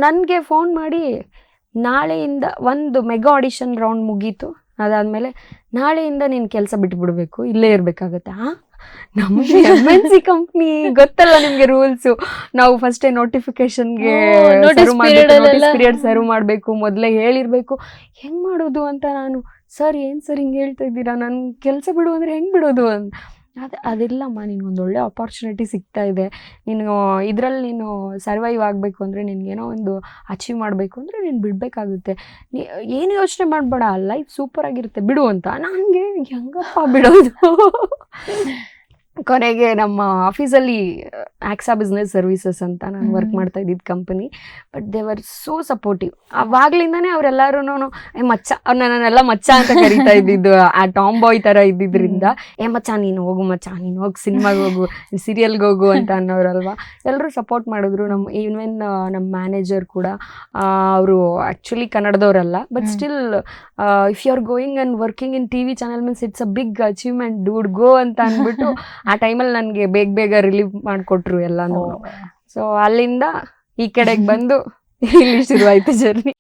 ನನಗೆ ಫೋನ್ ಮಾಡಿ ನಾಳೆಯಿಂದ ಒಂದು ಮೆಗಾ ಆಡಿಷನ್ ರೌಂಡ್ ಮುಗೀತು, ಅದಾದಮೇಲೆ ನಾಳೆಯಿಂದ ನೀನು ಕೆಲಸ ಬಿಟ್ಬಿಡ್ಬೇಕು, ಇಲ್ಲೇ ಇರಬೇಕಾಗತ್ತೆ. ನಮಗೆ MNC ಕಂಪ್ನಿ ಗೊತ್ತಲ್ಲ ನಿಮಗೆ ರೂಲ್ಸು, ನಾವು ಫಸ್ಟೇ ನೋಟಿಫಿಕೇಶನ್ಗೆ ಪೀರಿಯಡ್ ಸರ್ವ್ ಮಾಡಬೇಕು, ಮೊದಲೇ ಹೇಳಿರಬೇಕು. ಹೆಂಗೆ ಮಾಡೋದು ಅಂತ ನಾನು, ಸರ್ ಏನು ಸರ್ ಹಿಂಗೆ ಹೇಳ್ತಾ ಇದ್ದೀರಾ, ನನ್ನ ಕೆಲಸ ಬಿಡು ಅಂದರೆ ಹೆಂಗೆ ಬಿಡೋದು ಅಂತ. ಅದೆಲ್ಲಮ್ಮ, ನಿನಗೊಂದು ಒಳ್ಳೆ ಆಪರ್ಚುನಿಟಿ ಸಿಗ್ತಾ ಇದೆ, ನೀನು ಇದರಲ್ಲಿ ನೀನು ಸರ್ವೈವ್ ಆಗಬೇಕು ಅಂದರೆ, ನಿನಗೇನೋ ಒಂದು ಅಚೀವ್ ಮಾಡಬೇಕು ಅಂದರೆ ನೀನು ಬಿಡಬೇಕಾಗುತ್ತೆ, ಏನು ಯೋಚನೆ ಮಾಡಬೇಡ, ಲೈಫ್ ಸೂಪರಾಗಿರುತ್ತೆ ಬಿಡು ಅಂತ. ನನಗೆ ಹೆಂಗಪ್ಪ ಬಿಡೋದು. ಕೊನೆಗೆ ನಮ್ಮ ಆಫೀಸಲ್ಲಿ ಆಕ್ಸಾ ಬಿಸ್ನೆಸ್ ಸರ್ವಿಸಸ್ ಅಂತ ನಾನು ವರ್ಕ್ ಮಾಡ್ತಾ ಇದ್ದಿದ್ದು company, but they were so supportive. ಅವಾಗ್ಲಿಂದನೇ ಅವರೆಲ್ಲರೂ ಮಚ್ಚ, ನನ್ನೆಲ್ಲ ಮಚ್ಚ ಅಂತ ಕರಿತಾ ಇದ್ದಿದ್ದು, ಆ ಟಾಮ್ ಬಾಯ್ ಥರ ಇದ್ದಿದ್ದರಿಂದ, ಮಚ್ಚ ನೀನು ಹೋಗು, ಮಚ್ಚ ನೀನು ಹೋಗಿ ಸಿನಿಮಾಗೆ ಹೋಗು, ಸೀರಿಯಲ್ಗೆ ಹೋಗು ಅಂತ ಅನ್ನೋರಲ್ವ. ಎಲ್ಲರೂ ಸಪೋರ್ಟ್ ಮಾಡಿದ್ರು. ಈವನ್ ನಮ್ಮ ಮ್ಯಾನೇಜರ್ ಕೂಡ, ಅವರು ಆ್ಯಕ್ಚುಲಿ ಕನ್ನಡದವರಲ್ಲ, but still if you are going and working in TV channel means it's a big achievement dude, go ಅಂತ ಅಂದ್ಬಿಟ್ಟು ಆ ಟೈಮಲ್ಲಿ ನನಗೆ ಬೇಗ ರಿಲೀವ್ ಮಾಡಿಕೊಟ್ರು ಎಲ್ಲನೂ. ಸೊ ಅಲ್ಲಿಂದ ಈ ಕಡೆಗೆ ಬಂದು ಇಲ್ಲಿ ಶುರುವಾಯಿತು ಜರ್ನಿ.